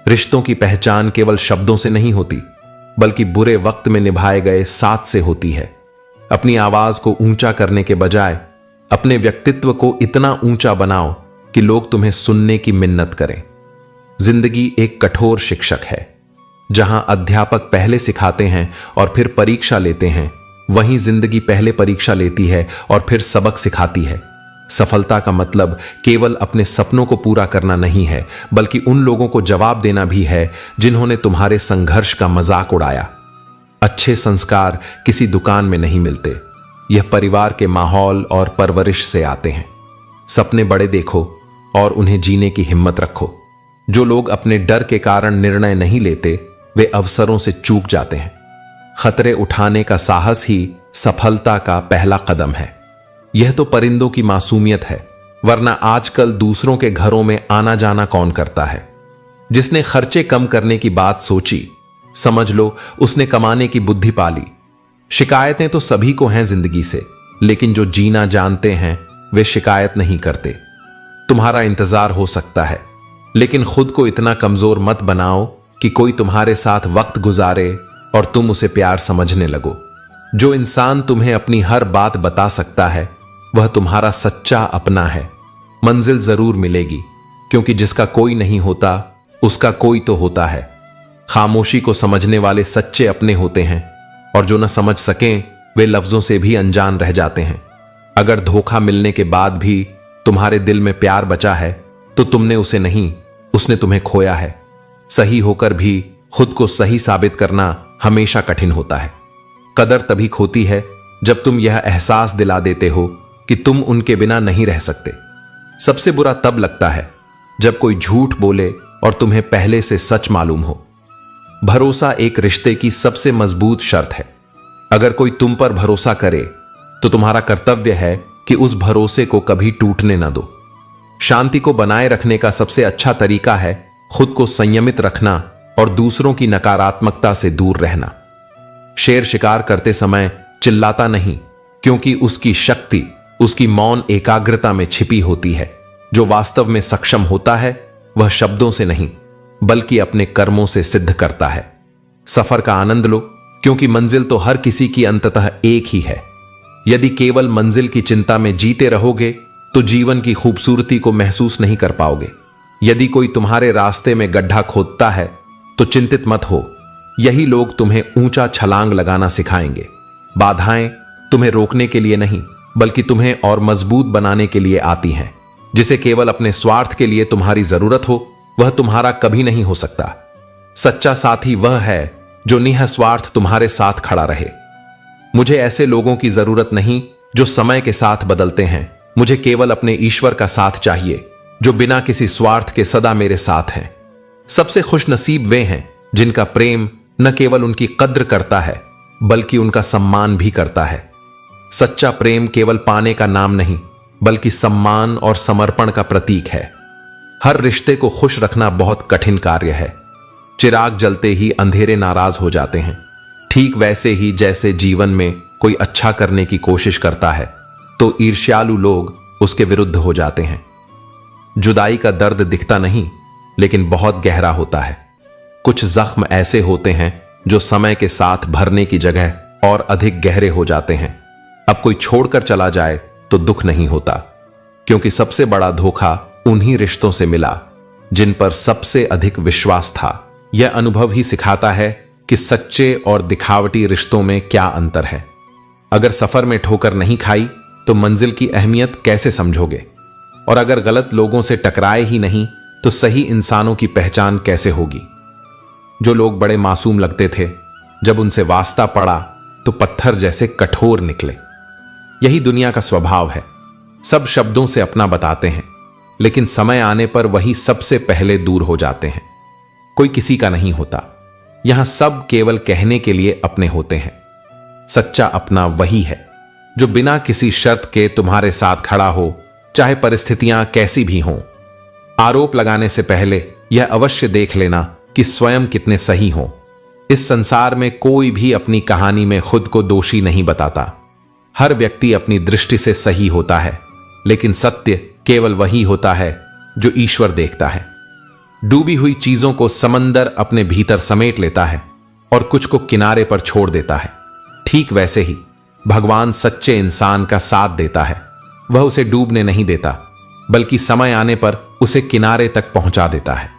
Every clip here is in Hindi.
रिश्तों की पहचान केवल शब्दों से नहीं होती, बल्कि बुरे वक्त में निभाए गए साथ से होती है। अपनी आवाज को ऊंचा करने के बजाय अपने व्यक्तित्व को इतना ऊंचा बनाओ कि लोग तुम्हें सुनने की मिन्नत करें। जिंदगी एक कठोर शिक्षक है। जहां अध्यापक पहले सिखाते हैं और फिर परीक्षा लेते हैं, वहीं जिंदगी पहले परीक्षा लेती है और फिर सबक सिखाती है। सफलता का मतलब केवल अपने सपनों को पूरा करना नहीं है, बल्कि उन लोगों को जवाब देना भी है जिन्होंने तुम्हारे संघर्ष का मजाक उड़ाया। अच्छे संस्कार किसी दुकान में नहीं मिलते, यह परिवार के माहौल और परवरिश से आते हैं। सपने बड़े देखो और उन्हें जीने की हिम्मत रखो। जो लोग अपने डर के कारण निर्णय नहीं लेते, वे अवसरों से चूक जाते हैं। खतरे उठाने का साहस ही सफलता का पहला कदम है। यह तो परिंदों की मासूमियत है, वरना आजकल दूसरों के घरों में आना जाना कौन करता है। जिसने खर्चे कम करने की बात सोची, समझ लो उसने कमाने की बुद्धि पाली। शिकायतें तो सभी को हैं जिंदगी से, लेकिन जो जीना जानते हैं वे शिकायत नहीं करते। तुम्हारा इंतजार हो सकता है, लेकिन खुद को इतना कमजोर मत बनाओ कि कोई तुम्हारे साथ वक्त गुजारे और तुम उसे प्यार समझने लगो। जो इंसान तुम्हें अपनी हर बात बता सकता है, वह तुम्हारा सच्चा अपना है। मंजिल जरूर मिलेगी, क्योंकि जिसका कोई नहीं होता उसका कोई तो होता है। खामोशी को समझने वाले सच्चे अपने होते हैं, और जो न समझ सकें वे लफ्जों से भी अनजान रह जाते हैं। अगर धोखा मिलने के बाद भी तुम्हारे दिल में प्यार बचा है, तो तुमने उसे नहीं, उसने तुम्हें खोया है। सही होकर भी खुद को सही साबित करना हमेशा कठिन होता है। कदर तभी खोती है जब तुम यह एहसास दिला देते हो कि तुम उनके बिना नहीं रह सकते। सबसे बुरा तब लगता है जब कोई झूठ बोले और तुम्हें पहले से सच मालूम हो। भरोसा एक रिश्ते की सबसे मजबूत शर्त है। अगर कोई तुम पर भरोसा करे, तो तुम्हारा कर्तव्य है कि उस भरोसे को कभी टूटने न दो। शांति को बनाए रखने का सबसे अच्छा तरीका है खुद को संयमित रखना और दूसरों की नकारात्मकता से दूर रहना। शेर शिकार करते समय चिल्लाता नहीं, क्योंकि उसकी शक्ति उसकी मौन एकाग्रता में छिपी होती है। जो वास्तव में सक्षम होता है, वह शब्दों से नहीं, बल्कि अपने कर्मों से सिद्ध करता है। सफर का आनंद लो, क्योंकि मंजिल तो हर किसी की अंततः एक ही है। यदि केवल मंजिल की चिंता में जीते रहोगे, तो जीवन की खूबसूरती को महसूस नहीं कर पाओगे। यदि कोई तुम्हारे रास्ते में गड्ढा खोदता है, तो चिंतित मत हो, यही लोग तुम्हें ऊंचा छलांग लगाना सिखाएंगे। बाधाएं तुम्हें रोकने के लिए नहीं, बल्कि तुम्हें और मजबूत बनाने के लिए आती हैं। जिसे केवल अपने स्वार्थ के लिए तुम्हारी जरूरत हो, वह तुम्हारा कभी नहीं हो सकता। सच्चा साथी वह है जो निःस्वार्थ तुम्हारे साथ खड़ा रहे। मुझे ऐसे लोगों की जरूरत नहीं जो समय के साथ बदलते हैं। मुझे केवल अपने ईश्वर का साथ चाहिए, जो बिना किसी स्वार्थ के सदा मेरे साथ हैं। सबसे खुश नसीब वे हैं जिनका प्रेम न केवल उनकी कद्र करता है, बल्कि उनका सम्मान भी करता है। सच्चा प्रेम केवल पाने का नाम नहीं, बल्कि सम्मान और समर्पण का प्रतीक है। हर रिश्ते को खुश रखना बहुत कठिन कार्य है। चिराग जलते ही अंधेरे नाराज हो जाते हैं। ठीक वैसे ही जैसे जीवन में कोई अच्छा करने की कोशिश करता है, तो ईर्ष्यालु लोग उसके विरुद्ध हो जाते हैं। जुदाई का दर्द दिखता नहीं, लेकिन बहुत गहरा होता है। कुछ जख्म ऐसे होते हैं जो समय के साथ भरने की जगह और अधिक गहरे हो जाते हैं। अब कोई छोड़कर चला जाए तो दुख नहीं होता, क्योंकि सबसे बड़ा धोखा उन्हीं रिश्तों से मिला जिन पर सबसे अधिक विश्वास था। यह अनुभव ही सिखाता है कि सच्चे और दिखावटी रिश्तों में क्या अंतर है। अगर सफर में ठोकर नहीं खाई, तो मंजिल की अहमियत कैसे समझोगे? और अगर गलत लोगों से टकराए ही नहीं, तो सही इंसानों की पहचान कैसे होगी? जो लोग बड़े मासूम लगते थे, जब उनसे वास्ता पड़ा तो पत्थर जैसे कठोर निकले। यही दुनिया का स्वभाव है। सब शब्दों से अपना बताते हैं, लेकिन समय आने पर वही सबसे पहले दूर हो जाते हैं। कोई किसी का नहीं होता, यहां सब केवल कहने के लिए अपने होते हैं। सच्चा अपना वही है जो बिना किसी शर्त के तुम्हारे साथ खड़ा हो, चाहे परिस्थितियां कैसी भी हों। आरोप लगाने से पहले यह अवश्य देख लेना कि स्वयं कितने सही हों। इस संसार में कोई भी अपनी कहानी में खुद को दोषी नहीं बताता। हर व्यक्ति अपनी दृष्टि से सही होता है, लेकिन सत्य केवल वही होता है जो ईश्वर देखता है। डूबी हुई चीजों को समंदर अपने भीतर समेट लेता है और कुछ को किनारे पर छोड़ देता है। ठीक वैसे ही भगवान सच्चे इंसान का साथ देता है। वह उसे डूबने नहीं देता, बल्कि समय आने पर उसे किनारे तक पहुंचा देता है।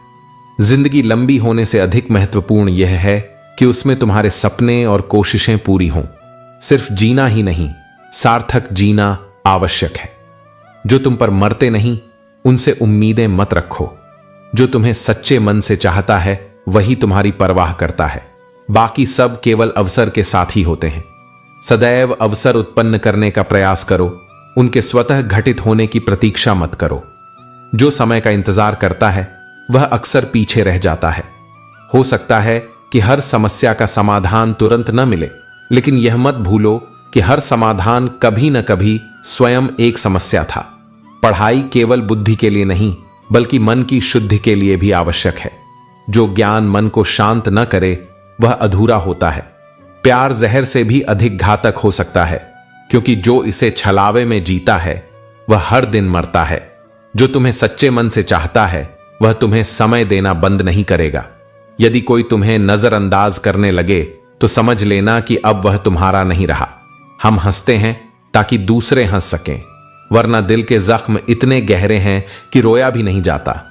जिंदगी लंबी होने से अधिक महत्वपूर्ण यह है कि उसमें तुम्हारे सपने और कोशिशें पूरी हों। सिर्फ जीना ही नहीं, सार्थक जीना आवश्यक है। जो तुम पर मरते नहीं, उनसे उम्मीदें मत रखो। जो तुम्हें सच्चे मन से चाहता है वही तुम्हारी परवाह करता है। बाकी सब केवल अवसर के साथ ही होते हैं। सदैव अवसर उत्पन्न करने का प्रयास करो, उनके स्वतः घटित होने की प्रतीक्षा मत करो। जो समय का इंतजार करता है वह अक्सर पीछे रह जाता है। हो सकता है कि हर समस्या का समाधान तुरंत न मिले, लेकिन यह मत भूलो कि हर समाधान कभी न कभी स्वयं एक समस्या था। पढ़ाई केवल बुद्धि के लिए नहीं, बल्कि मन की शुद्धि के लिए भी आवश्यक है। जो ज्ञान मन को शांत न करे वह अधूरा होता है। प्यार जहर से भी अधिक घातक हो सकता है, क्योंकि जो इसे छलावे में जीता है वह हर दिन मरता है। जो तुम्हें सच्चे मन से चाहता है वह तुम्हें समय देना बंद नहीं करेगा। यदि कोई तुम्हें नजरअंदाज करने लगे तो समझ लेना कि अब वह तुम्हारा नहीं रहा। हम हंसते हैं ताकि दूसरे हंस सकें, वरना दिल के जख्म इतने गहरे हैं कि रोया भी नहीं जाता।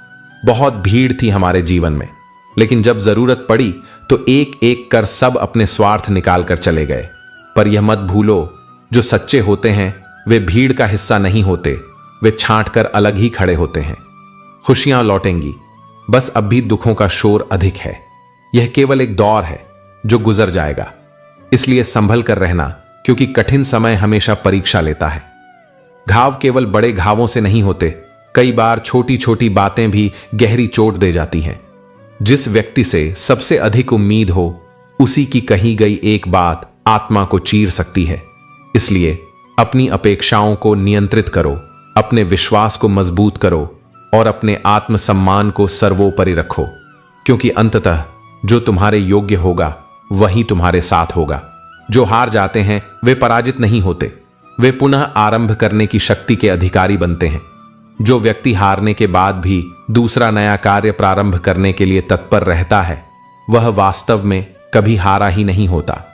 बहुत भीड़ थी हमारे जीवन में, लेकिन जब जरूरत पड़ी तो एक एक कर सब अपने स्वार्थ निकाल कर चले गए। पर यह मत भूलो, जो सच्चे होते हैं वे भीड़ का हिस्सा नहीं होते, वे छांट कर अलग ही खड़े होते हैं। खुशियां लौटेंगी, बस अब भी दुखों का शोर अधिक है। यह केवल एक दौर है जो गुजर जाएगा। इसलिए संभल कर रहना, क्योंकि कठिन समय हमेशा परीक्षा लेता है। घाव केवल बड़े घावों से नहीं होते, कई बार छोटी छोटी बातें भी गहरी चोट दे जाती हैं। जिस व्यक्ति से सबसे अधिक उम्मीद हो, उसी की कही गई एक बात आत्मा को चीर सकती है। इसलिए अपनी अपेक्षाओं को नियंत्रित करो, अपने विश्वास को मजबूत करो और अपने आत्मसम्मान को सर्वोपरि रखो, क्योंकि अंततः जो तुम्हारे योग्य होगा वही तुम्हारे साथ होगा। जो हार जाते हैं वे पराजित नहीं होते, वे पुनः आरंभ करने की शक्ति के अधिकारी बनते हैं। जो व्यक्ति हारने के बाद भी दूसरा नया कार्य प्रारंभ करने के लिए तत्पर रहता है, वह वास्तव में कभी हारा ही नहीं होता।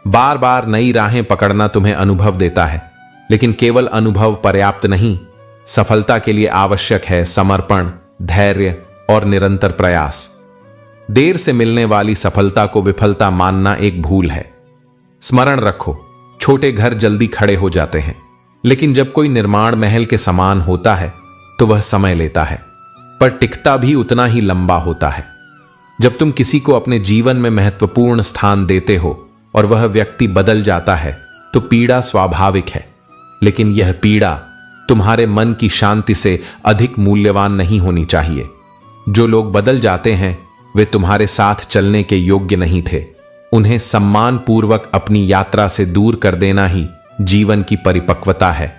बार बार नई राहें पकड़ना तुम्हें अनुभव देता है, लेकिन केवल अनुभव पर्याप्त नहीं। सफलता के लिए आवश्यक है समर्पण, धैर्य और निरंतर प्रयास। देर से मिलने वाली सफलता को विफलता मानना एक भूल है। स्मरण रखो, छोटे घर जल्दी खड़े हो जाते हैं, लेकिन जब कोई निर्माण महल के समान होता है तो वह समय लेता है, पर टिकता भी उतना ही लंबा होता है। जब तुम किसी को अपने जीवन में महत्वपूर्ण स्थान देते हो और वह व्यक्ति बदल जाता है तो पीड़ा स्वाभाविक है, लेकिन यह पीड़ा तुम्हारे मन की शांति से अधिक मूल्यवान नहीं होनी चाहिए। जो लोग बदल जाते हैं वे तुम्हारे साथ चलने के योग्य नहीं थे। उन्हें सम्मान पूर्वक अपनी यात्रा से दूर कर देना ही जीवन की परिपक्वता है।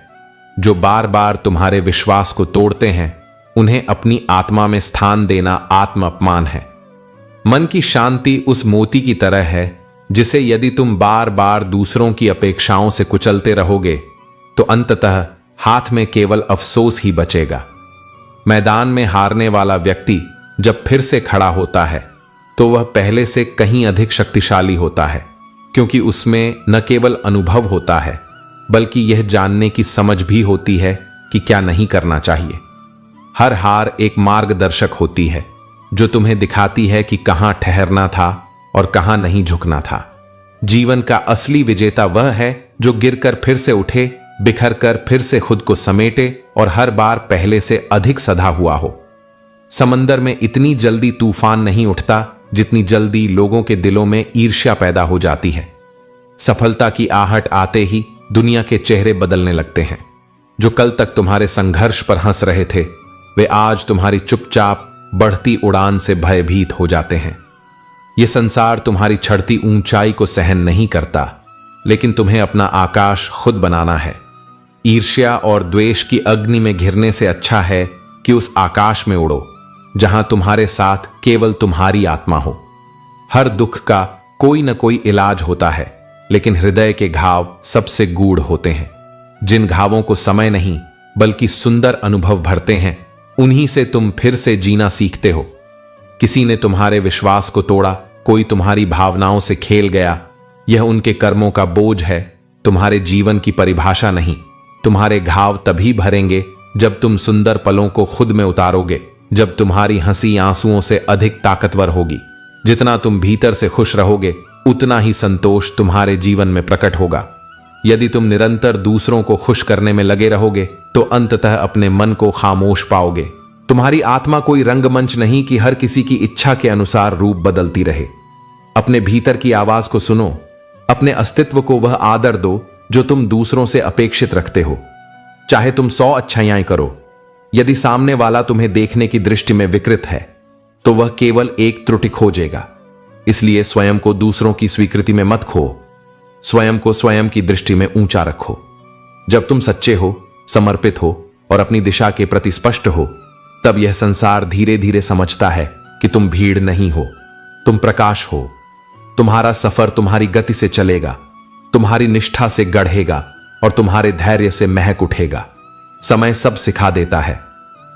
जो बार बार तुम्हारे विश्वास को तोड़ते हैं उन्हें अपनी आत्मा में स्थान देना आत्म अपमान है। मन की शांति उस मोती की तरह है जिसे यदि तुम बार बार दूसरों की अपेक्षाओं से कुचलते रहोगे तो अंततः हाथ में केवल अफसोस ही बचेगा। मैदान में हारने वाला व्यक्ति जब फिर से खड़ा होता है तो वह पहले से कहीं अधिक शक्तिशाली होता है, क्योंकि उसमें न केवल अनुभव होता है बल्कि यह जानने की समझ भी होती है कि क्या नहीं करना चाहिए। हर हार एक मार्गदर्शक होती है जो तुम्हें दिखाती है कि कहां ठहरना था और कहां नहीं झुकना था। जीवन का असली विजेता वह है जो गिरकर फिर से उठे, बिखर कर फिर से खुद को समेटे और हर बार पहले से अधिक सधा हुआ हो। समंदर में इतनी जल्दी तूफान नहीं उठता जितनी जल्दी लोगों के दिलों में ईर्ष्या पैदा हो जाती है। सफलता की आहट आते ही दुनिया के चेहरे बदलने लगते हैं। जो कल तक तुम्हारे संघर्ष पर हंस रहे थे वे आज तुम्हारी चुपचाप बढ़ती उड़ान से भयभीत हो जाते हैं। यह संसार तुम्हारी चढ़ती ऊंचाई को सहन नहीं करता, लेकिन तुम्हें अपना आकाश खुद बनाना है। ईर्ष्या और द्वेष की अग्नि में घिरने से अच्छा है कि उस आकाश में उड़ो जहां तुम्हारे साथ केवल तुम्हारी आत्मा हो। हर दुख का कोई न कोई इलाज होता है, लेकिन हृदय के घाव सबसे गूढ़ होते हैं। जिन घावों को समय नहीं बल्कि सुंदर अनुभव भरते हैं, उन्हीं से तुम फिर से जीना सीखते हो। किसी ने तुम्हारे विश्वास को तोड़ा, कोई तुम्हारी भावनाओं से खेल गया। यह उनके कर्मों का बोझ है, तुम्हारे जीवन की परिभाषा नहीं। तुम्हारे घाव तभी भरेंगे जब तुम सुंदर पलों को खुद में उतारोगे, जब तुम्हारी हंसी आंसुओं से अधिक ताकतवर होगी। जितना तुम भीतर से खुश रहोगे, उतना ही संतोष तुम्हारे जीवन में प्रकट होगा। यदि तुम निरंतर दूसरों को खुश करने में लगे रहोगे, तो अंततः अपने मन को खामोश पाओगे। तुम्हारी आत्मा कोई रंगमंच नहीं कि हर किसी की इच्छा के अनुसार रूप बदलती रहे। अपने भीतर की आवाज को सुनो, अपने अस्तित्व को वह आदर दो जो तुम दूसरों से अपेक्षित रखते हो। चाहे तुम 100 अच्छाइयां करो, यदि सामने वाला तुम्हें देखने की दृष्टि में विकृत है, तो वह केवल एक त्रुटि खोजेगा। इसलिए स्वयं को दूसरों की स्वीकृति में मत खो, स्वयं को स्वयं की दृष्टि में ऊंचा रखो। जब तुम सच्चे हो, समर्पित हो और अपनी दिशा के प्रति स्पष्ट हो, तब यह संसार धीरे धीरे समझता है कि तुम भीड़ नहीं हो, तुम प्रकाश हो। तुम्हारा सफर तुम्हारी गति से चलेगा, तुम्हारी निष्ठा से गढ़ेगा और तुम्हारे धैर्य से महक उठेगा। समय सब सिखा देता है,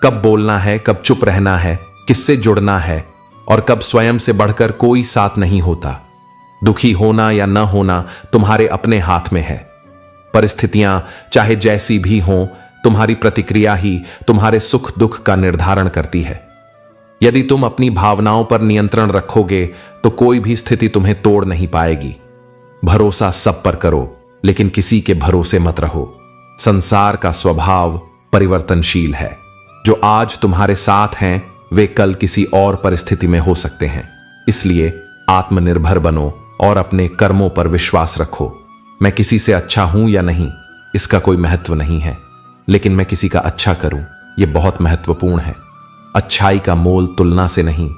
कब बोलना है, कब चुप रहना है, किससे जुड़ना है और कब स्वयं से बढ़कर कोई साथ नहीं होता। दुखी होना या न होना तुम्हारे अपने हाथ में है। परिस्थितियां चाहे जैसी भी हों, तुम्हारी प्रतिक्रिया ही तुम्हारे सुख दुख का निर्धारण करती है। यदि तुम अपनी भावनाओं पर नियंत्रण रखोगे, तो कोई भी स्थिति तुम्हें तोड़ नहीं पाएगी। भरोसा सब पर करो, लेकिन किसी के भरोसे मत रहो। संसार का स्वभाव परिवर्तनशील है। जो आज तुम्हारे साथ हैं, वे कल किसी और परिस्थिति में हो सकते हैं। इसलिए आत्मनिर्भर बनो और अपने कर्मों पर विश्वास रखो। मैं किसी से अच्छा हूं या नहीं, इसका कोई महत्व नहीं है, लेकिन मैं किसी का अच्छा करूं, यह बहुत महत्वपूर्ण है। अच्छाई का मोल तुलना से नहीं,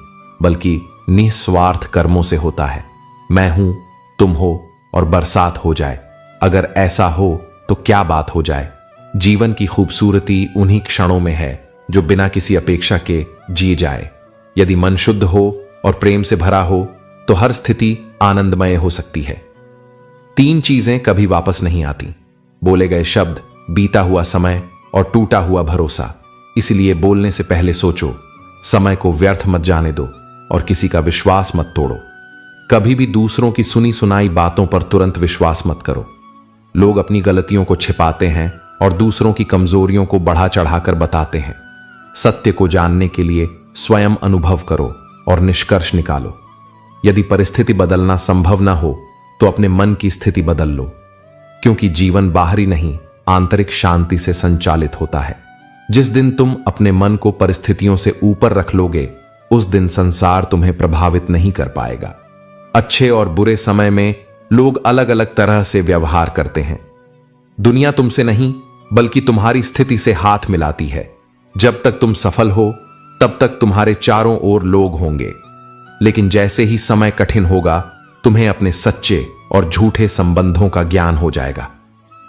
बल्कि निस्वार्थ कर्मों से होता है। मैं हूं, तुम हो और बरसात हो जाए। अगर ऐसा हो तो क्या बात हो जाए। जीवन की खूबसूरती उन्हीं क्षणों में है जो बिना किसी अपेक्षा के जी जाए। यदि मन शुद्ध हो और प्रेम से भरा हो, तो हर स्थिति आनंदमय हो सकती है। 3 चीजें कभी वापस नहीं आती: बोले गए शब्द, बीता हुआ समय और टूटा हुआ भरोसा। इसलिए बोलने से पहले सोचो, समय को व्यर्थ मत जाने दो और किसी का विश्वास मत तोड़ो। कभी भी दूसरों की सुनी सुनाई बातों पर तुरंत विश्वास मत करो। लोग अपनी गलतियों को छिपाते हैं और दूसरों की कमजोरियों को बढ़ा चढ़ाकर बताते हैं। सत्य को जानने के लिए स्वयं अनुभव करो और निष्कर्ष निकालो। यदि परिस्थिति बदलना संभव ना हो, तो अपने मन की स्थिति बदल लो, क्योंकि जीवन बाहरी नहीं, आंतरिक शांति से संचालित होता है। जिस दिन तुम अपने मन को परिस्थितियों से ऊपर रख लोगे, उस दिन संसार तुम्हें प्रभावित नहीं कर पाएगा। अच्छे और बुरे समय में लोग अलग अलग तरह से व्यवहार करते हैं। दुनिया तुमसे नहीं, बल्कि तुम्हारी स्थिति से हाथ मिलाती है। जब तक तुम सफल हो, तब तक तुम्हारे चारों ओर लोग होंगे, लेकिन जैसे ही समय कठिन होगा, तुम्हें अपने सच्चे और झूठे संबंधों का ज्ञान हो जाएगा।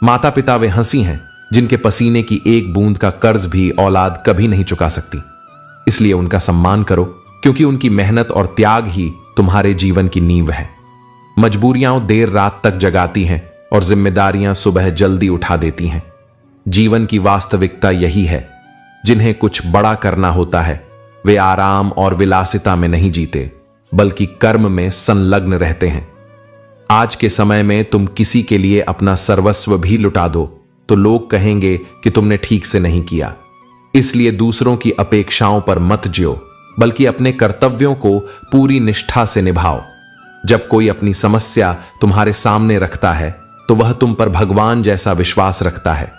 माता पिता वे हंसी हैं जिनके पसीने की एक बूंद का कर्ज भी औलाद कभी नहीं चुका सकती। इसलिए उनका सम्मान करो, क्योंकि उनकी मेहनत और त्याग ही तुम्हारे जीवन की नींव है। मजबूरियां देर रात तक जगाती हैं और जिम्मेदारियां सुबह जल्दी उठा देती हैं। जीवन की वास्तविकता यही है। जिन्हें कुछ बड़ा करना होता है, वे आराम और विलासिता में नहीं जीते, बल्कि कर्म में संलग्न रहते हैं। आज के समय में तुम किसी के लिए अपना सर्वस्व भी लुटा दो, तो लोग कहेंगे कि तुमने ठीक से नहीं किया। इसलिए दूसरों की अपेक्षाओं पर मत जियो, बल्कि अपने कर्तव्यों को पूरी निष्ठा से निभाओ। जब कोई अपनी समस्या तुम्हारे सामने रखता है, तो वह तुम पर भगवान जैसा विश्वास रखता है।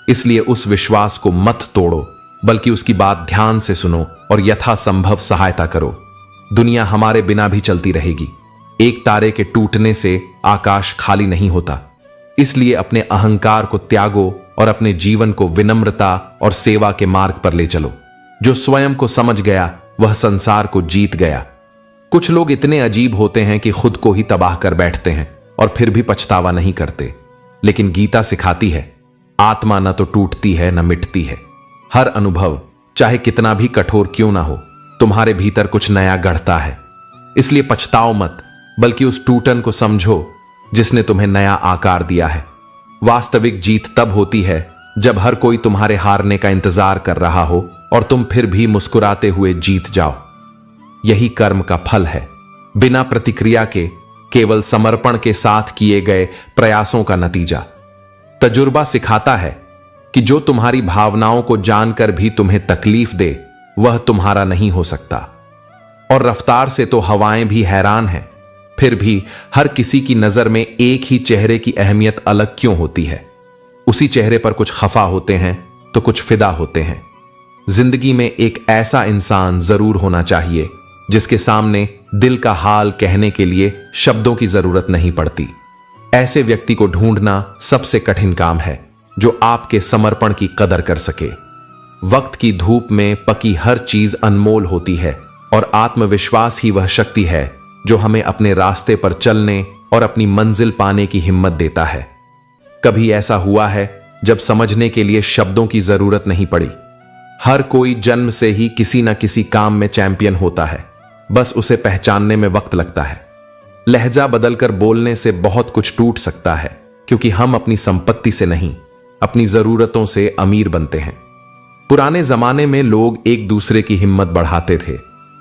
इसलिए उस विश्वास को मत तोड़ो, बल्कि उसकी बात ध्यान से सुनो और यथासंभव सहायता करो। दुनिया हमारे बिना भी चलती रहेगी। एक तारे के टूटने से आकाश खाली नहीं होता। इसलिए अपने अहंकार को त्यागो और अपने जीवन को विनम्रता और सेवा के मार्ग पर ले चलो। जो स्वयं को समझ गया, वह संसार को जीत गया। कुछ लोग इतने अजीब होते हैं कि खुद को ही तबाह कर बैठते हैं और फिर भी पछतावा नहीं करते। लेकिन गीता सिखाती है, आत्मा न तो टूटती है न मिटती है। हर अनुभव, चाहे कितना भी कठोर क्यों ना हो, तुम्हारे भीतर कुछ नया गढ़ता है। इसलिए पछताओ मत, बल्कि उस टूटन को समझो जिसने तुम्हें नया आकार दिया है। वास्तविक जीत तब होती है जब हर कोई तुम्हारे हारने का इंतजार कर रहा हो और तुम फिर भी मुस्कुराते हुए जीत जाओ। यही कर्म का फल है, बिना प्रतिक्रिया के, केवल समर्पण के साथ किए गए प्रयासों का नतीजा। तजुर्बा सिखाता है कि जो तुम्हारी भावनाओं को जानकर भी तुम्हें तकलीफ दे वह तुम्हारा नहीं हो सकता। और रफ्तार से तो हवाएं भी हैरान हैं, फिर भी हर किसी की नजर में एक ही चेहरे की अहमियत अलग क्यों होती है? उसी चेहरे पर कुछ खफा होते हैं तो कुछ फिदा होते हैं। जिंदगी में एक ऐसा इंसान जरूर होना चाहिए जिसके सामने दिल का हाल कहने के लिए शब्दों की जरूरत नहीं पड़ती। ऐसे व्यक्ति को ढूंढना सबसे कठिन काम है जो आपके समर्पण की कदर कर सके। वक्त की धूप में पकी हर चीज अनमोल होती है और आत्मविश्वास ही वह शक्ति है जो हमें अपने रास्ते पर चलने और अपनी मंजिल पाने की हिम्मत देता है। कभी ऐसा हुआ है जब समझने के लिए शब्दों की जरूरत नहीं पड़ी? हर कोई जन्म से ही किसी न किसी काम में चैंपियन होता है, बस उसे पहचानने में वक्त लगता है। लहजा बदलकर बोलने से बहुत कुछ टूट सकता है, क्योंकि हम अपनी संपत्ति से नहीं, अपनी जरूरतों से अमीर बनते हैं। पुराने जमाने में लोग एक दूसरे की हिम्मत बढ़ाते थे,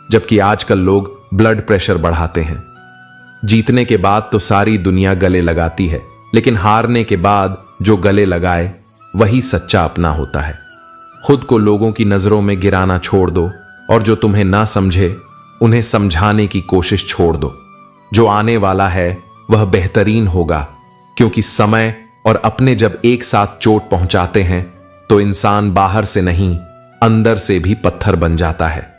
जबकि आजकल लोग ब्लड प्रेशर बढ़ाते हैं। जीतने के बाद तो सारी दुनिया गले लगाती है, लेकिन हारने के बाद जो गले लगाए वही सच्चा अपना होता है। खुद को लोगों की नजरों में गिराना छोड़ दो और जो तुम्हें ना समझे उन्हें समझाने की कोशिश छोड़ दो। जो आने वाला है वह बेहतरीन होगा, क्योंकि समय और अपने जब एक साथ चोट पहुंचाते हैं तो इंसान बाहर से नहीं अंदर से भी पत्थर बन जाता है।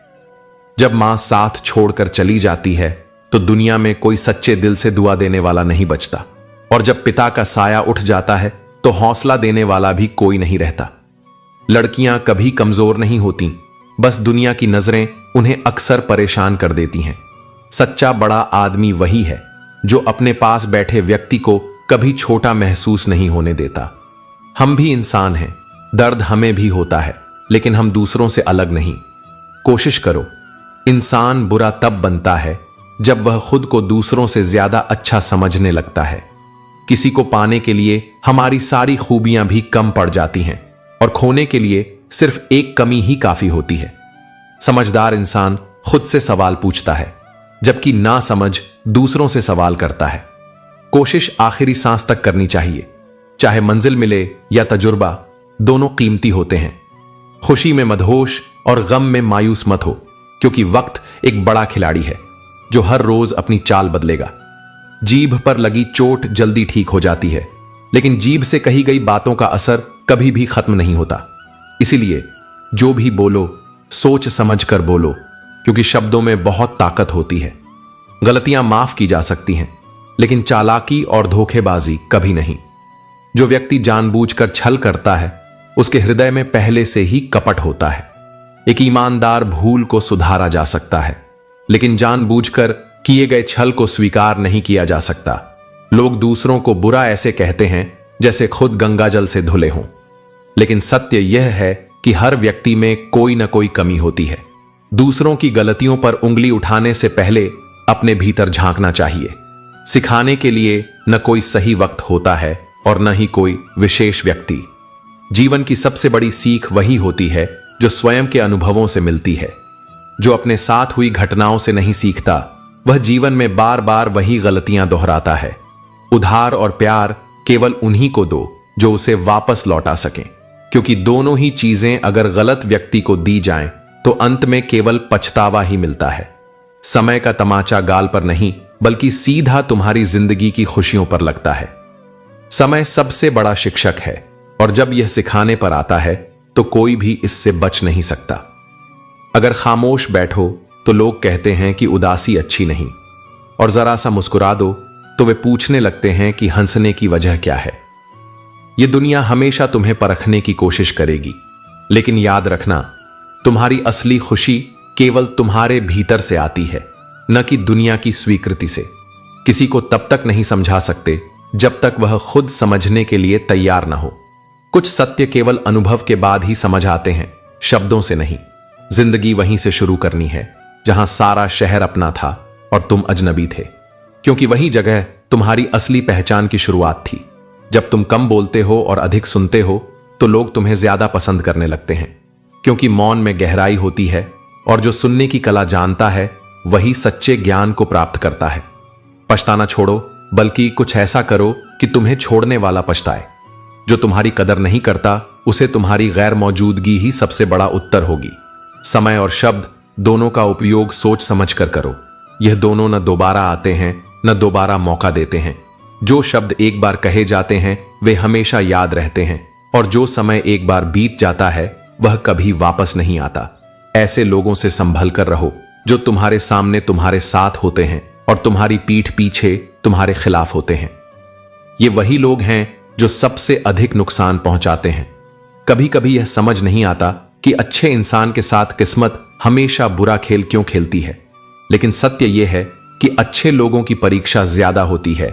जब मां साथ छोड़कर चली जाती है तो दुनिया में कोई सच्चे दिल से दुआ देने वाला नहीं बचता, और जब पिता का साया उठ जाता है तो हौसला देने वाला भी कोई नहीं रहता। लड़कियां कभी कमजोर नहीं होती, बस दुनिया की नजरें उन्हें अक्सर परेशान कर देती हैं। सच्चा बड़ा आदमी वही है जो अपने पास बैठे व्यक्ति को कभी छोटा महसूस नहीं होने देता। हम भी इंसान हैं, दर्द हमें भी होता है, लेकिन हम दूसरों से अलग नहीं। कोशिश करो। इंसान बुरा तब बनता है जब वह खुद को दूसरों से ज्यादा अच्छा समझने लगता है। किसी को पाने के लिए हमारी सारी खूबियां भी कम पड़ जाती हैं और खोने के लिए सिर्फ एक कमी ही काफी होती है। समझदार इंसान खुद से सवाल पूछता है, जबकि नासमझ दूसरों से सवाल करता है। कोशिश आखिरी सांस तक करनी चाहिए, चाहे मंजिल मिले या तजुर्बा, दोनों कीमती होते हैं। खुशी में मदहोश और गम में मायूस मत हो, क्योंकि वक्त एक बड़ा खिलाड़ी है जो हर रोज अपनी चाल बदलेगा। जीभ पर लगी चोट जल्दी ठीक हो जाती है, लेकिन जीभ से कही गई बातों का असर कभी भी खत्म नहीं होता। इसीलिए जो भी बोलो सोच समझ कर बोलो, क्योंकि शब्दों में बहुत ताकत होती है। गलतियां माफ की जा सकती हैं, लेकिन चालाकी और धोखेबाजी कभी नहीं। जो व्यक्ति जानबूझकर छल करता है उसके हृदय में पहले से ही कपट होता है। एक ईमानदार भूल को सुधारा जा सकता है, लेकिन जानबूझकर किए गए छल को स्वीकार नहीं किया जा सकता। लोग दूसरों को बुरा ऐसे कहते हैं जैसे खुद गंगाजल से धुले हों, लेकिन सत्य यह है कि हर व्यक्ति में कोई न कोई कमी होती है। दूसरों की गलतियों पर उंगली उठाने से पहले अपने भीतर झांकना चाहिए। सिखाने के लिए न कोई सही वक्त होता है और न ही कोई विशेष व्यक्ति। जीवन की सबसे बड़ी सीख वही होती है जो स्वयं के अनुभवों से मिलती है। जो अपने साथ हुई घटनाओं से नहीं सीखता वह जीवन में बार बार वही गलतियां दोहराता है। उधार और प्यार केवल उन्हीं को दो जो उसे वापस लौटा सकें, क्योंकि दोनों ही चीजें अगर गलत व्यक्ति को दी जाएं तो अंत में केवल पछतावा ही मिलता है। समय का तमाचा गाल पर नहीं, बल्कि सीधा तुम्हारी जिंदगी की खुशियों पर लगता है। समय सबसे बड़ा शिक्षक है, और जब यह सिखाने पर आता है तो कोई भी इससे बच नहीं सकता। अगर खामोश बैठो तो लोग कहते हैं कि उदासी अच्छी नहीं, और जरा सा मुस्कुरा दो तो वे पूछने लगते हैं कि हंसने की वजह क्या है। यह दुनिया हमेशा तुम्हें परखने की कोशिश करेगी, लेकिन याद रखना, तुम्हारी असली खुशी केवल तुम्हारे भीतर से आती है, न कि दुनिया की स्वीकृति से। किसी को तब तक नहीं समझा सकते जब तक वह खुद समझने के लिए तैयार न हो। कुछ सत्य केवल अनुभव के बाद ही समझ आते हैं, शब्दों से नहीं। जिंदगी वहीं से शुरू करनी है जहां सारा शहर अपना था और तुम अजनबी थे, क्योंकि वही जगह तुम्हारी असली पहचान की शुरुआत थी। जब तुम कम बोलते हो और अधिक सुनते हो तो लोग तुम्हें ज्यादा पसंद करने लगते हैं, क्योंकि मौन में गहराई होती है, और जो सुनने की कला जानता है वही सच्चे ज्ञान को प्राप्त करता है। पछताना छोड़ो, बल्कि कुछ ऐसा करो कि तुम्हें छोड़ने वाला पछताए। जो तुम्हारी कदर नहीं करता, उसे तुम्हारी गैर मौजूदगी ही सबसे बड़ा उत्तर होगी। समय और शब्द दोनों का उपयोग सोच समझ कर करो। यह दोनों न दोबारा आते हैं, न दोबारा मौका देते हैं। जो शब्द एक बार कहे जाते हैं वे हमेशा याद रहते हैं, और जो समय एक बार बीत जाता है वह कभी वापस नहीं आता। ऐसे लोगों से संभल कर रहो जो तुम्हारे सामने तुम्हारे साथ होते हैं और तुम्हारी पीठ पीछे तुम्हारे खिलाफ होते हैं। ये वही लोग हैं जो सबसे अधिक नुकसान पहुंचाते हैं। कभी कभी यह समझ नहीं आता कि अच्छे इंसान के साथ किस्मत हमेशा बुरा खेल क्यों खेलती है, लेकिन सत्य यह है कि अच्छे लोगों की परीक्षा ज्यादा होती है,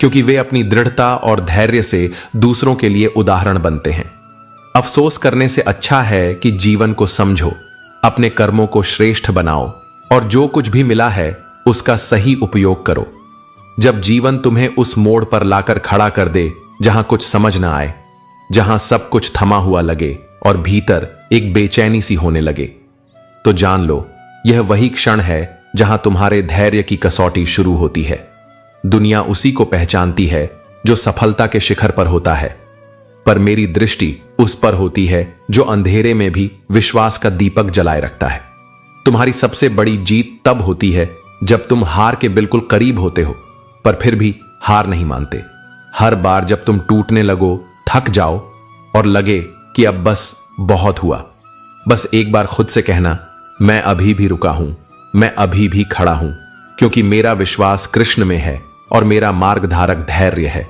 क्योंकि वे अपनी दृढ़ता और धैर्य से दूसरों के लिए उदाहरण बनते हैं। अफसोस करने से अच्छा है कि जीवन को समझो, अपने कर्मों को श्रेष्ठ बनाओ और जो कुछ भी मिला है उसका सही उपयोग करो। जब जीवन तुम्हें उस मोड़ पर लाकर खड़ा कर दे जहां कुछ समझ ना आए, जहां सब कुछ थमा हुआ लगे और भीतर एक बेचैनी सी होने लगे, तो जान लो यह वही क्षण है जहां तुम्हारे धैर्य की कसौटी शुरू होती है। दुनिया उसी को पहचानती है जो सफलता के शिखर पर होता है, पर मेरी दृष्टि उस पर होती है जो अंधेरे में भी विश्वास का दीपक जलाए रखता है। तुम्हारी सबसे बड़ी जीत तब होती है जब तुम हार के बिल्कुल करीब होते हो, पर फिर भी हार नहीं मानते। हर बार जब तुम टूटने लगो, थक जाओ और लगे कि अब बस बहुत हुआ, बस एक बार खुद से कहना, मैं अभी भी रुका हूं, मैं अभी भी खड़ा हूं, क्योंकि मेरा विश्वास कृष्ण में है और मेरा मार्गधारक धैर्य है।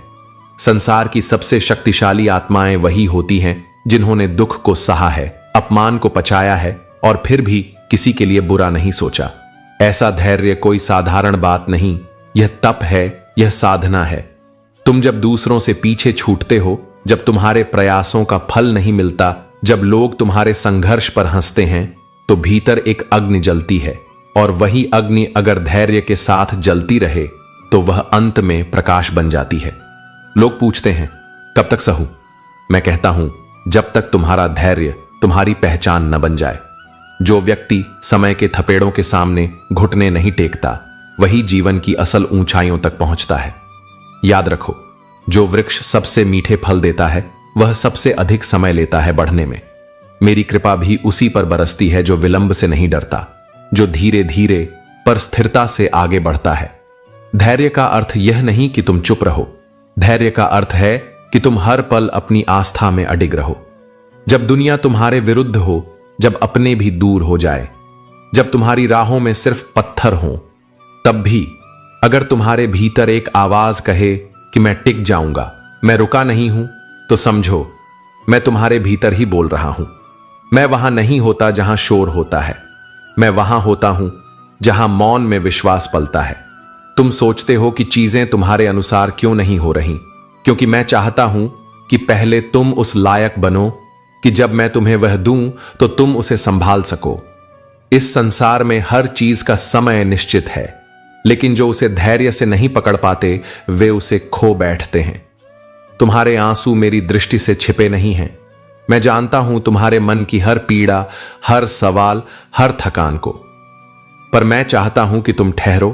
संसार की सबसे शक्तिशाली आत्माएं वही होती हैं जिन्होंने दुख को सहा है, अपमान को पचाया है और फिर भी किसी के लिए बुरा नहीं सोचा। ऐसा धैर्य कोई साधारण बात नहीं, यह तप है, यह साधना है। तुम जब दूसरों से पीछे छूटते हो, जब तुम्हारे प्रयासों का फल नहीं मिलता, जब लोग तुम्हारे संघर्ष पर हंसते हैं, तो भीतर एक अग्नि जलती है, और वही अग्नि अगर धैर्य के साथ जलती रहे तो वह अंत में प्रकाश बन जाती है। लोग पूछते हैं कब तक सहूं? मैं कहता हूं जब तक तुम्हारा धैर्य तुम्हारी पहचान न बन जाए। जो व्यक्ति समय के थपेड़ों के सामने घुटने नहीं टेकता, वही जीवन की असल ऊंचाइयों तक पहुंचता है। याद रखो, जो वृक्ष सबसे मीठे फल देता है वह सबसे अधिक समय लेता है बढ़ने में। मेरी कृपा भी उसी पर बरसती है जो विलंब से नहीं डरता, जो धीरे धीरे पर स्थिरता से आगे बढ़ता है। धैर्य का अर्थ यह नहीं कि तुम चुप रहो, धैर्य का अर्थ है कि तुम हर पल अपनी आस्था में अडिग रहो। जब दुनिया तुम्हारे विरुद्ध हो, जब अपने भी दूर हो जाए, जब तुम्हारी राहों में सिर्फ पत्थर हो, तब भी अगर तुम्हारे भीतर एक आवाज कहे कि मैं टिक जाऊंगा, मैं रुका नहीं हूं, तो समझो मैं तुम्हारे भीतर ही बोल रहा हूं। मैं वहां नहीं होता जहां शोर होता है, मैं वहां होता हूं जहां मौन में विश्वास पलता है। तुम सोचते हो कि चीजें तुम्हारे अनुसार क्यों नहीं हो रही, क्योंकि मैं चाहता हूं कि पहले तुम उस लायक बनो कि जब मैं तुम्हें वह दूं तो तुम उसे संभाल सको। इस संसार में हर चीज का समय निश्चित है, लेकिन जो उसे धैर्य से नहीं पकड़ पाते वे उसे खो बैठते हैं। तुम्हारे आंसू मेरी दृष्टि से छिपे नहीं हैं। मैं जानता हूं तुम्हारे मन की हर पीड़ा, हर सवाल, हर थकान को, पर मैं चाहता हूं कि तुम ठहरो,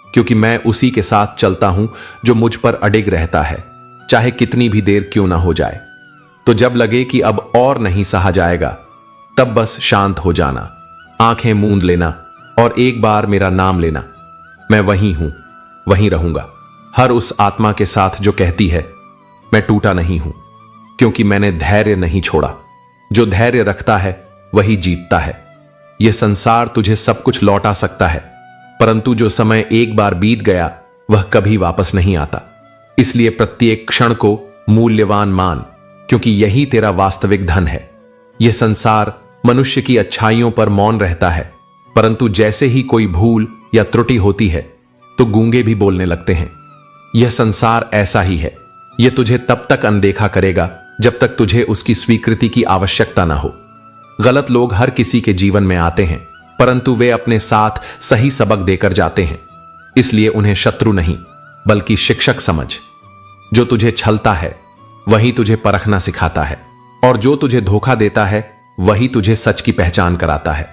क्योंकि मैं उसी के साथ चलता हूं जो मुझ पर अडिग रहता है, चाहे कितनी भी देर क्यों ना हो जाए। तो जब लगे कि अब और नहीं सहा जाएगा, तब बस शांत हो जाना, आंखें मूंद लेना और एक बार मेरा नाम लेना। मैं वहीं हूं, वहीं रहूंगा। हर उस आत्मा के साथ जो कहती है मैं टूटा नहीं हूं, क्योंकि मैंने धैर्य नहीं छोड़ा। जो धैर्य रखता है वही जीतता है। यह संसार तुझे सब कुछ लौटा सकता है, परंतु जो समय एक बार बीत गया वह कभी वापस नहीं आता। इसलिए प्रत्येक क्षण को मूल्यवान मान, क्योंकि यही तेरा वास्तविक धन है। यह संसार मनुष्य की अच्छाइयों पर मौन रहता है, परंतु जैसे ही कोई भूल या त्रुटि होती है तो गूंगे भी बोलने लगते हैं। यह संसार ऐसा ही है, यह तुझे तब तक अनदेखा करेगा जब तक तुझे उसकी स्वीकृति की आवश्यकता ना हो। गलत लोग हर किसी के जीवन में आते हैं, परंतु वे अपने साथ सही सबक देकर जाते हैं, इसलिए उन्हें शत्रु नहीं बल्कि शिक्षक समझ। जो तुझे छलता है वही तुझे परखना सिखाता है, और जो तुझे धोखा देता है वही तुझे सच की पहचान कराता है।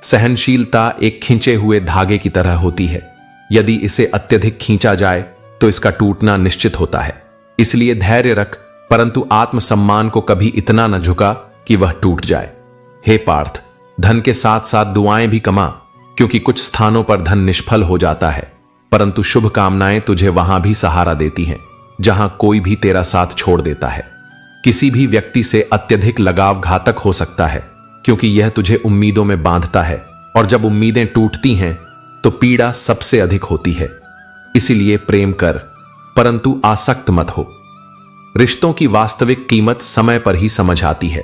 सहनशीलता एक खींचे हुए धागे की तरह होती है। यदि इसे अत्यधिक खींचा जाए तो इसका टूटना निश्चित होता है। इसलिए धैर्य रख, परंतु आत्मसम्मान को कभी इतना न झुका कि वह टूट जाए। हे पार्थ, धन के साथ साथ दुआएं भी कमा, क्योंकि कुछ स्थानों पर धन निष्फल हो जाता है, परंतु शुभ कामनाएं तुझे वहां भी सहारा देती हैं जहां कोई भी तेरा साथ छोड़ देता है। किसी भी व्यक्ति से अत्यधिक लगाव घातक हो सकता है, क्योंकि यह तुझे उम्मीदों में बांधता है, और जब उम्मीदें टूटती हैं तो पीड़ा सबसे अधिक होती है। इसीलिए प्रेम कर, परंतु आसक्त मत हो। रिश्तों की वास्तविक कीमत समय पर ही समझ आती है।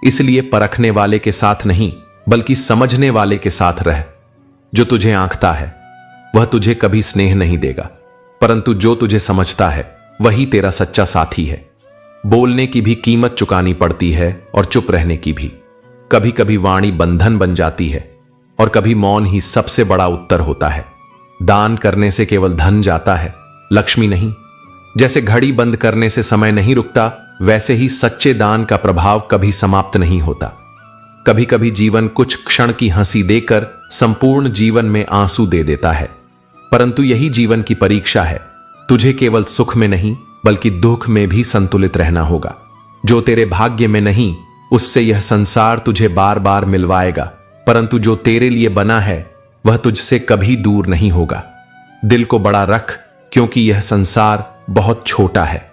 इसलिए परखने वाले के साथ नहीं, बल्कि समझने वाले के साथ रह। जो तुझे आंकता है वह तुझे कभी स्नेह नहीं देगा, परंतु जो तुझे समझता है वही तेरा सच्चा साथी है। बोलने की भी कीमत चुकानी पड़ती है और चुप रहने की भी। कभी कभी वाणी बंधन बन जाती है और कभी मौन ही सबसे बड़ा उत्तर होता है। दान करने से केवल धन जाता है, लक्ष्मी नहीं। जैसे घड़ी बंद करने से समय नहीं रुकता, वैसे ही सच्चे दान का प्रभाव कभी समाप्त नहीं होता। कभी कभी जीवन कुछ क्षण की हंसी देकर संपूर्ण जीवन में आंसू दे देता है, परंतु यही जीवन की परीक्षा है। तुझे केवल सुख में नहीं बल्कि दुख में भी संतुलित रहना होगा। जो तेरे भाग्य में नहीं, उससे यह संसार तुझे बार बार मिलवाएगा, परंतु जो तेरे लिए बना है वह तुझसे कभी दूर नहीं होगा। दिल को बड़ा रख, क्योंकि यह संसार बहुत छोटा है।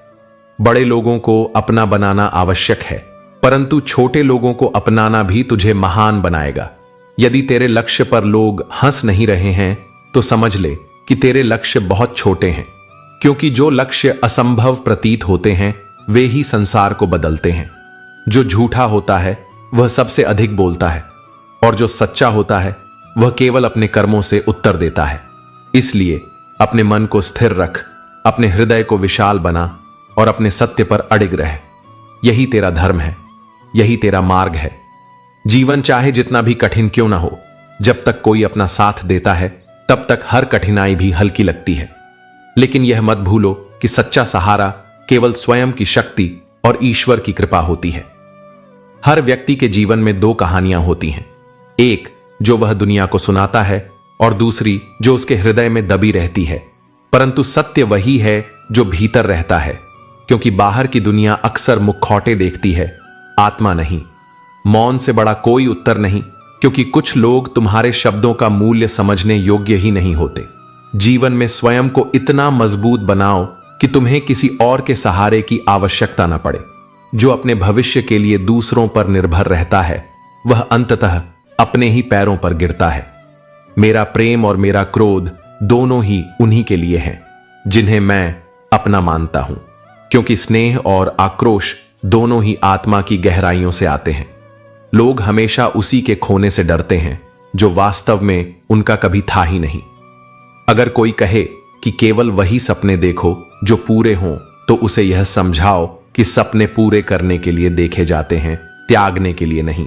बड़े लोगों को अपना बनाना आवश्यक है, परंतु छोटे लोगों को अपनाना भी तुझे महान बनाएगा। यदि तेरे लक्ष्य पर लोग हंस नहीं रहे हैं तो समझ ले कि तेरे लक्ष्य बहुत छोटे हैं, क्योंकि जो लक्ष्य असंभव प्रतीत होते हैं वे ही संसार को बदलते हैं। जो झूठा होता है वह सबसे अधिक बोलता है, और जो सच्चा होता है वह केवल अपने कर्मों से उत्तर देता है। इसलिए अपने मन को स्थिर रख, अपने हृदय को विशाल बना और अपने सत्य पर अडिग रह। यही तेरा धर्म है, यही तेरा मार्ग है। जीवन चाहे जितना भी कठिन क्यों ना हो, जब तक कोई अपना साथ देता है तब तक हर कठिनाई भी हल्की लगती है। लेकिन यह मत भूलो कि सच्चा सहारा केवल स्वयं की शक्ति और ईश्वर की कृपा होती है। हर व्यक्ति के जीवन में दो कहानियां होती हैं, एक जो वह दुनिया को सुनाता है और दूसरी जो उसके हृदय में दबी रहती है। परंतु सत्य वही है जो भीतर रहता है, क्योंकि बाहर की दुनिया अक्सर मुखौटे देखती है, आत्मा नहीं। मौन से बड़ा कोई उत्तर नहीं, क्योंकि कुछ लोग तुम्हारे शब्दों का मूल्य समझने योग्य ही नहीं होते। जीवन में स्वयं को इतना मजबूत बनाओ कि तुम्हें किसी और के सहारे की आवश्यकता न पड़े। जो अपने भविष्य के लिए दूसरों पर निर्भर रहता है वह अंततः अपने ही पैरों पर गिरता है। मेरा प्रेम और मेरा क्रोध दोनों ही उन्हीं के लिए हैं जिन्हें मैं अपना मानता हूं, क्योंकि स्नेह और आक्रोश दोनों ही आत्मा की गहराइयों से आते हैं। लोग हमेशा उसी के खोने से डरते हैं जो वास्तव में उनका कभी था ही नहीं। अगर कोई कहे कि केवल वही सपने देखो जो पूरे हों, तो उसे यह समझाओ कि सपने पूरे करने के लिए देखे जाते हैं, त्यागने के लिए नहीं।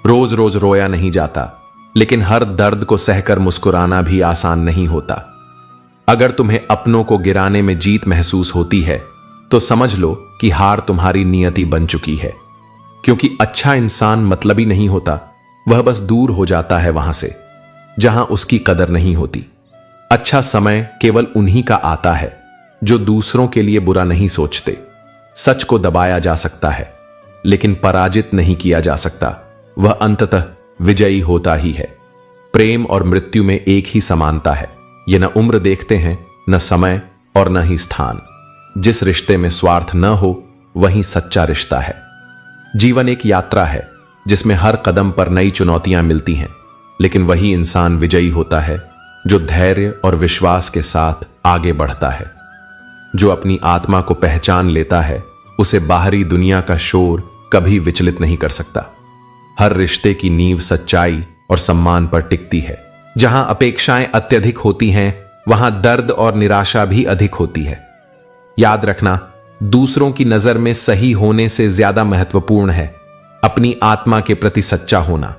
रोज रोज रोया नहीं जाता, लेकिन हर दर्द को सहकर मुस्कुराना भी आसान नहीं होता। अगर तुम्हें अपनों को गिराने में जीत महसूस होती है तो समझ लो कि हार तुम्हारी नियति बन चुकी है, क्योंकि अच्छा इंसान मतलबी नहीं होता, वह बस दूर हो जाता है वहां से जहां उसकी कदर नहीं होती। अच्छा समय केवल उन्हीं का आता है जो दूसरों के लिए बुरा नहीं सोचते। सच को दबाया जा सकता है, लेकिन पराजित नहीं किया जा सकता। वह अंततः विजयी होता ही है। प्रेम और मृत्यु में एक ही समानता है, ये न उम्र देखते हैं, न समय और न ही स्थान। जिस रिश्ते में स्वार्थ न हो वही सच्चा रिश्ता है। जीवन एक यात्रा है जिसमें हर कदम पर नई चुनौतियां मिलती हैं, लेकिन वही इंसान विजयी होता है जो धैर्य और विश्वास के साथ आगे बढ़ता है। जो अपनी आत्मा को पहचान लेता है उसे बाहरी दुनिया का शोर कभी विचलित नहीं कर सकता। हर रिश्ते की नींव सच्चाई और सम्मान पर टिकती है। जहां अपेक्षाएं अत्यधिक होती हैं वहां दर्द और निराशा भी अधिक होती है। याद रखना, दूसरों की नजर में सही होने से ज्यादा महत्वपूर्ण है अपनी आत्मा के प्रति सच्चा होना।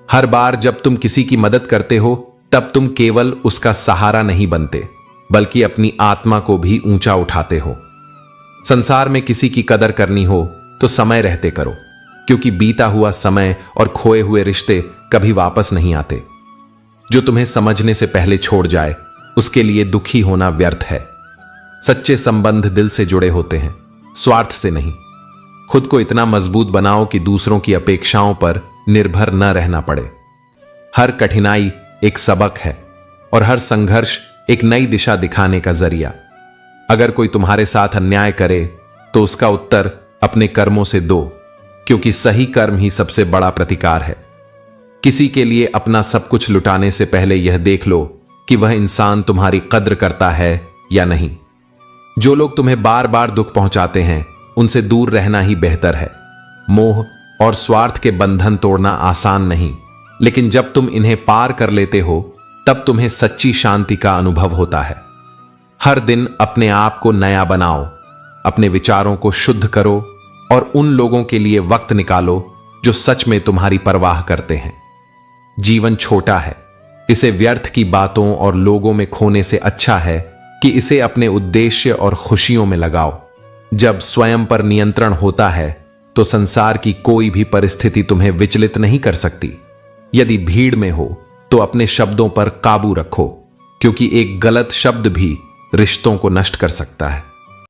हर बार जब तुम किसी की मदद करते हो तब तुम केवल उसका सहारा नहीं बनते, बल्कि अपनी आत्मा को भी ऊंचा उठाते हो। संसार में किसी की कदर करनी हो तो समय रहते करो, क्योंकि बीता हुआ समय और खोए हुए रिश्ते कभी वापस नहीं आते। जो तुम्हें समझने से पहले छोड़ जाए उसके लिए दुखी होना व्यर्थ है। सच्चे संबंध दिल से जुड़े होते हैं, स्वार्थ से नहीं। खुद को इतना मजबूत बनाओ कि दूसरों की अपेक्षाओं पर निर्भर न रहना पड़े। हर कठिनाई एक सबक है और हर संघर्ष एक नई दिशा दिखाने का जरिया। अगर कोई तुम्हारे साथ अन्याय करे तो उसका उत्तर अपने कर्मों से दो, क्योंकि सही कर्म ही सबसे बड़ा प्रतिकार है। किसी के लिए अपना सब कुछ लुटाने से पहले यह देख लो कि वह इंसान तुम्हारी कद्र करता है या नहीं। जो लोग तुम्हें बार बार दुख पहुंचाते हैं उनसे दूर रहना ही बेहतर है। मोह और स्वार्थ के बंधन तोड़ना आसान नहीं, लेकिन जब तुम इन्हें पार कर लेते हो तब तुम्हें सच्ची शांति का अनुभव होता है। हर दिन अपने आप को नया बनाओ, अपने विचारों को शुद्ध करो और उन लोगों के लिए वक्त निकालो जो सच में तुम्हारी परवाह करते हैं। जीवन छोटा है, इसे व्यर्थ की बातों और लोगों में खोने से अच्छा है कि इसे अपने उद्देश्य और खुशियों में लगाओ। जब स्वयं पर नियंत्रण होता है तो संसार की कोई भी परिस्थिति तुम्हें विचलित नहीं कर सकती। यदि भीड़ में हो तो अपने शब्दों पर काबू रखो, क्योंकि एक गलत शब्द भी रिश्तों को नष्ट कर सकता है।